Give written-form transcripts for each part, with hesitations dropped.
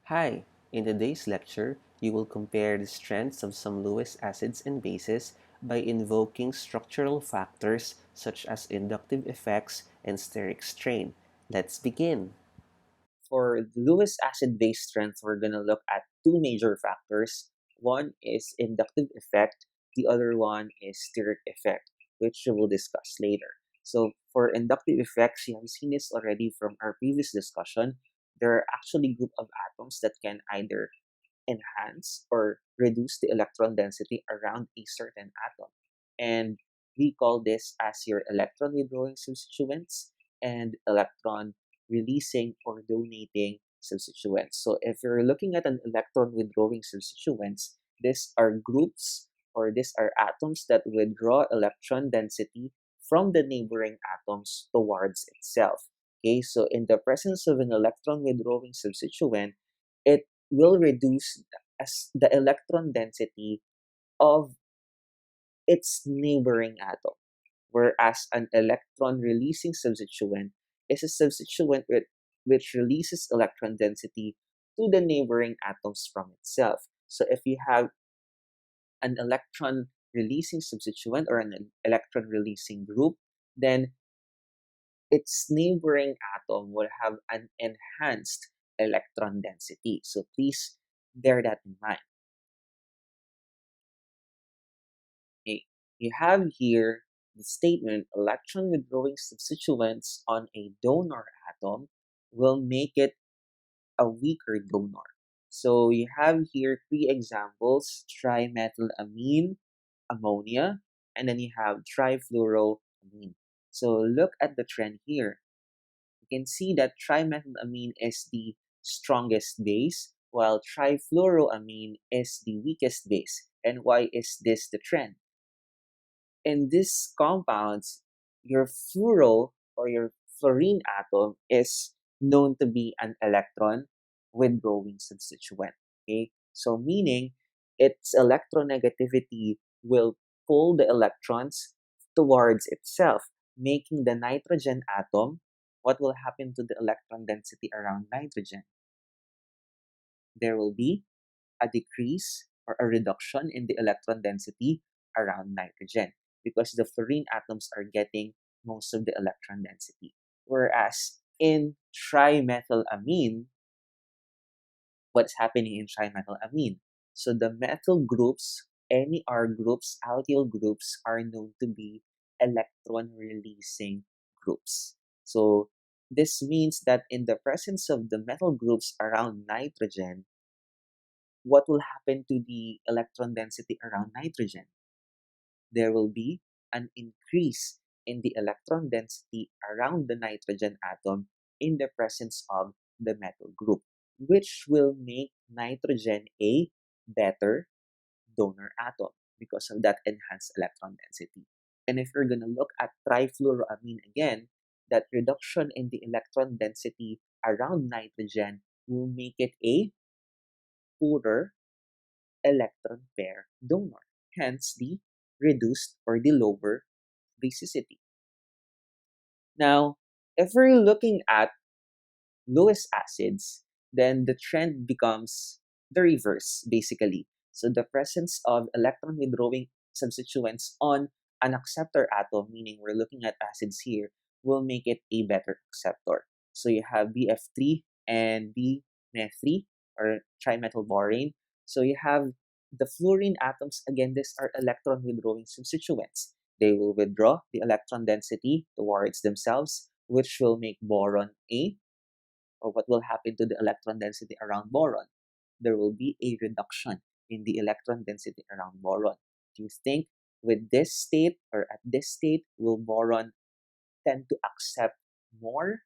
Hi, in today's lecture, you will compare the strengths of some Lewis acids and bases by invoking structural factors such as inductive effects and steric strain. Let's begin. For the Lewis acid base strength, we're going to look at two major factors. One is inductive effect, the other one is steric effect, which we will discuss later. So for inductive effects, you have seen this already from our previous discussion. There are actually group of atoms that can either enhance or reduce the electron density around a certain atom. And we call this as your electron withdrawing substituents and electron releasing or donating substituents. So if you're looking at an electron withdrawing substituents, these are groups or these are atoms that withdraw electron density from the neighboring atoms towards itself. Okay, so in the presence of an electron withdrawing substituent, it will reduce as the electron density of its neighboring atom, whereas an electron releasing substituent is a substituent which releases electron density to the neighboring atoms from itself. So if you have an electron releasing substituent or an electron releasing group, then its neighboring atom will have an enhanced electron density. So please bear that in mind. Okay. You have here the statement electron withdrawing substituents on a donor atom will make it a weaker donor. So you have here three examples: trimethylamine, ammonia, and then you have trifluoroamine. So look at the trend here. You can see that trimethylamine is the strongest base, while trifluoroamine is the weakest base. And why is this the trend? In these compounds, your fluoro or your fluorine atom is known to be an electron withdrawing substituent. Okay, so meaning its electronegativity will pull the electrons towards itself, making the nitrogen atom. What will happen to the electron density around nitrogen? There will be a decrease or a reduction in the electron density around nitrogen because the fluorine atoms are getting most of the electron density. Whereas in trimethylamine, what's happening in trimethylamine? So the methyl groups, any R groups, alkyl groups are known to be electron releasing groups. So this means that in the presence of the methyl groups around nitrogen, what will happen to the electron density around nitrogen? There will be an increase in the electron density around the nitrogen atom in the presence of the methyl group, which will make nitrogen a better donor atom because of that enhanced electron density. And if you're going to look at trifluoroamine again, that reduction in the electron density around nitrogen will make it a poorer electron pair donor, hence the reduced or the lower basicity. Now, if we're looking at Lewis acids, then the trend becomes the reverse, basically. So the presence of electron withdrawing substituents on an acceptor atom, meaning we're looking at acids here, will make it a better acceptor. So you have BF3 and BMeth3 or trimethylborane. So you have the fluorine atoms, again, these are electron withdrawing substituents. They will withdraw the electron density towards themselves, which will make boron a, or what will happen to the electron density around boron? There will be a reduction in the electron density around boron. Do you think with this state or at this state, will boron tend to accept more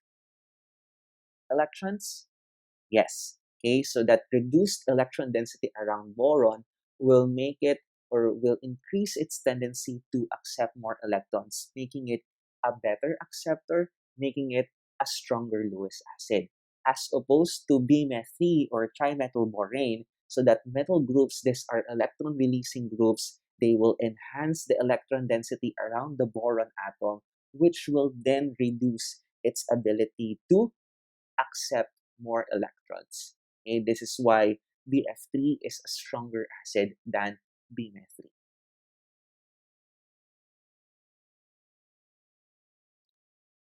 electrons? Yes. Okay, so that reduced electron density around boron will make it or will increase its tendency to accept more electrons, making it a better acceptor, making it a stronger Lewis acid, as opposed to BMeth3 or trimethylborane. So that metal groups, these are electron releasing groups, they will enhance the electron density around the boron atom, which will then reduce its ability to accept more electrons. Okay, this is why BF3 is a stronger acid than BMF3.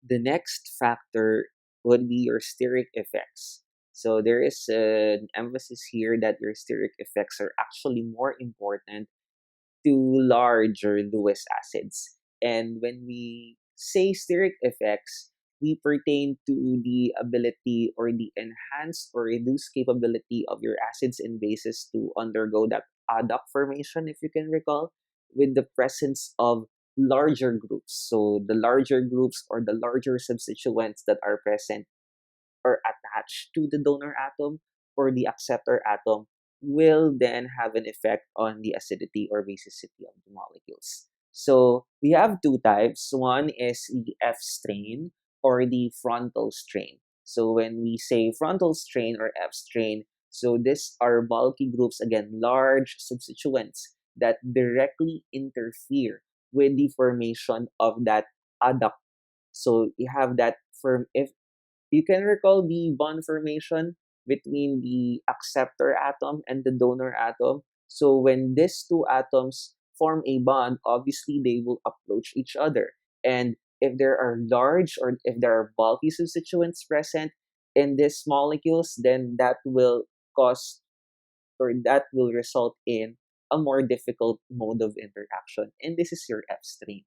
The next factor would be your steric effects. So there is an emphasis here that your steric effects are actually more important to larger Lewis acids. And when we say steric effects, we pertain to the ability or the enhanced or reduced capability of your acids and bases to undergo that adduct formation, if you can recall, with the presence of larger groups. So the larger groups or the larger substituents that are present or attached to the donor atom or the acceptor atom will then have an effect on the acidity or basicity of the molecules. So we have two types. One is the F strain or the frontal strain. So when we say frontal strain or F strain, so these are bulky groups, again, large substituents that directly interfere with the formation of that adduct. So you have that firm, if you can recall the bond formation between the acceptor atom and the donor atom. So when these two atoms form a bond, obviously they will approach each other. And if there are large or if there are bulky substituents present in these molecules, then that will cause or that will result in a more difficult mode of interaction. And this is your F strain.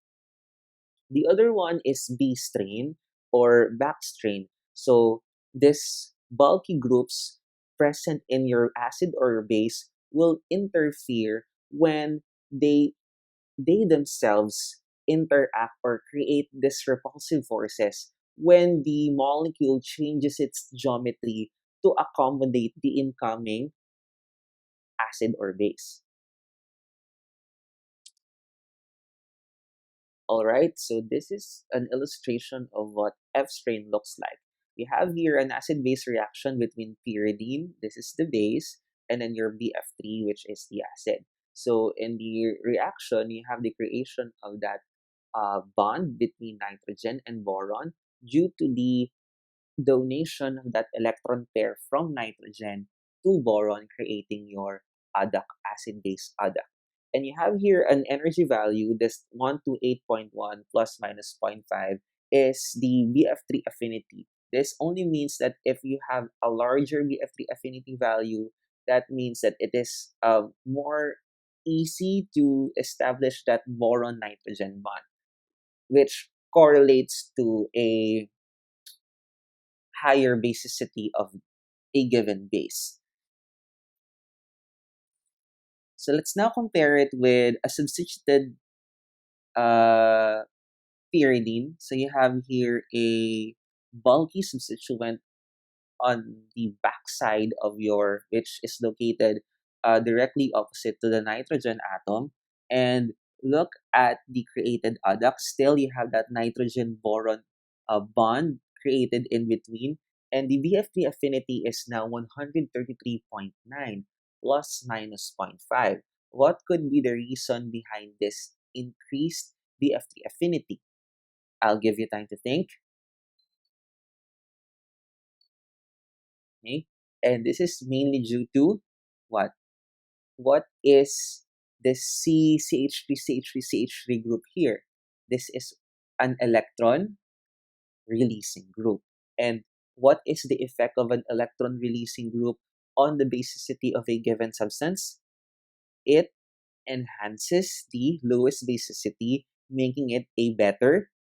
The other one is B strain or back strain. So this bulky groups present in your acid or your base will interfere when they themselves interact or create these repulsive forces when the molecule changes its geometry to accommodate the incoming acid or base. All right, so this is an illustration of what F strain looks like. We have here an acid-base reaction between pyridine, this is the base, and then your BF3, which is the acid. So in the reaction, you have the creation of that bond between nitrogen and boron due to the donation of that electron pair from nitrogen to boron, creating your adduct, acid-base adduct. And you have here an energy value, this 128.1 plus minus zero point 0.5 is the BF3 affinity. This only means that if you have a larger BF3 affinity value, that means that it is more easy to establish that boron nitrogen bond, which correlates to a higher basicity of a given base. So let's now compare it with a substituted uh, pyridine. So you have here a bulky substituent on the backside of your, which is located directly opposite to the nitrogen atom. And look at the created adduct. Still, you have that nitrogen boron bond created in between. And the BF3 affinity is now 133.9 plus minus zero point 0.5. What could be the reason behind this increased BF3 affinity? I'll give you time to think. Okay? And this is mainly due to what? What is the CCH3CH3CH3 group here? This is an electron releasing group. And what is the effect of an electron releasing group on the basicity of a given substance? It enhances the Lewis basicity, making it a better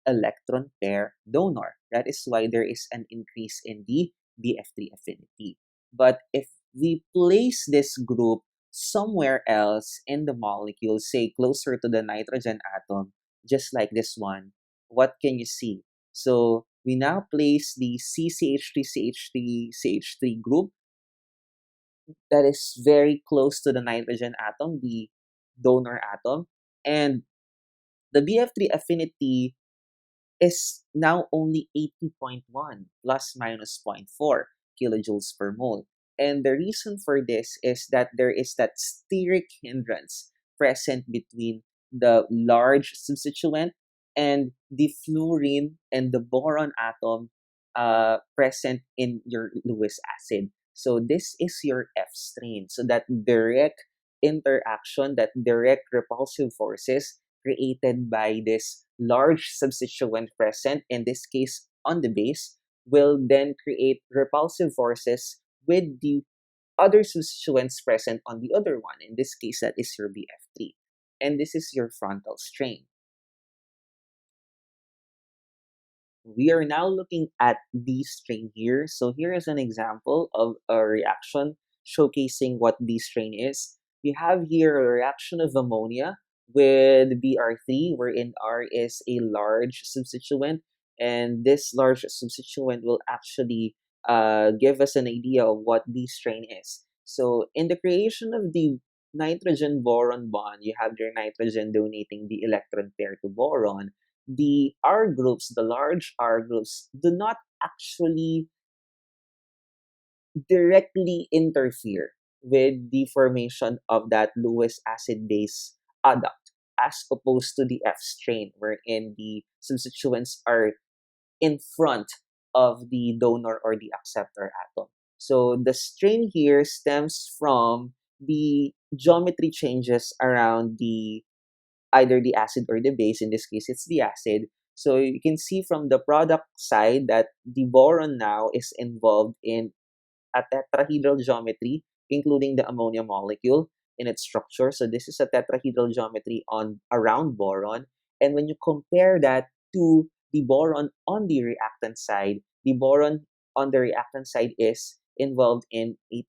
electron pair donor. That is why there is an increase in the BF3 affinity. But if we place this group somewhere else in the molecule, say closer to the nitrogen atom, just like this one, what can you see? So we now place the CCH3CH3CH3 group that is very close to the nitrogen atom, the donor atom, and the BF3 affinity is now only 80.1 plus minus zero point 0.4 kilojoules per mole. And the reason for this is that there is that steric hindrance present between the large substituent and the fluorine and the boron atom present in your Lewis acid. So this is your F strain. So that direct interaction, that direct repulsive forces created by this large substituent present, in this case on the base, will then create repulsive forces with the other substituents present on the other one. In this case, that is your BF3. And this is your frontal strain. We are now looking at D strain here. So here is an example of a reaction showcasing what D strain is. We have here a reaction of ammonia with Br3, wherein R is a large substituent, and this large substituent will actually give us an idea of what D strain is. So in the creation of the nitrogen boron bond, you have your nitrogen donating the electron pair to boron. The R groups, the large R groups, do not actually directly interfere with the formation of that Lewis acid base adduct, as opposed to the F strain, wherein the substituents are in front of the donor or the acceptor atom. So the strain here stems from the geometry changes around the either the acid or the base. In this case, it's the acid. So you can see from the product side that the boron now is involved in a tetrahedral geometry, including the ammonia molecule in its structure. So this is a tetrahedral geometry on around boron. And when you compare that to the boron on the reactant side, the boron on the reactant side is involved in a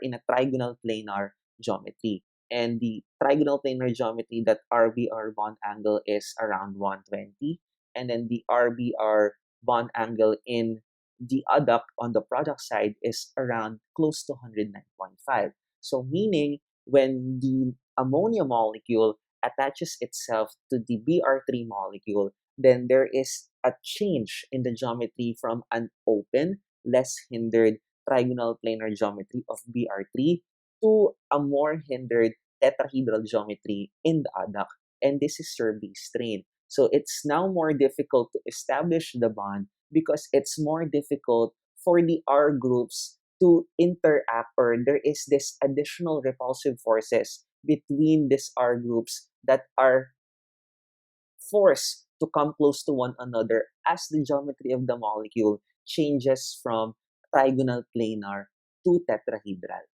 in a trigonal planar geometry. And the trigonal planar geometry, that RBR bond angle is around 120. And then the RBR bond angle in the adduct on the product side is around close to 109.5. So meaning when the ammonia molecule attaches itself to the Br3 molecule, then there is a change in the geometry from an open, less hindered trigonal planar geometry of Br3 to a more hindered tetrahedral geometry in the adduct. And this is your B strain. So it's now more difficult to establish the bond because it's more difficult for the R groups to interact, or there is this additional repulsive forces between these R groups that are forced to come close to one another as the geometry of the molecule changes from trigonal planar to tetrahedral.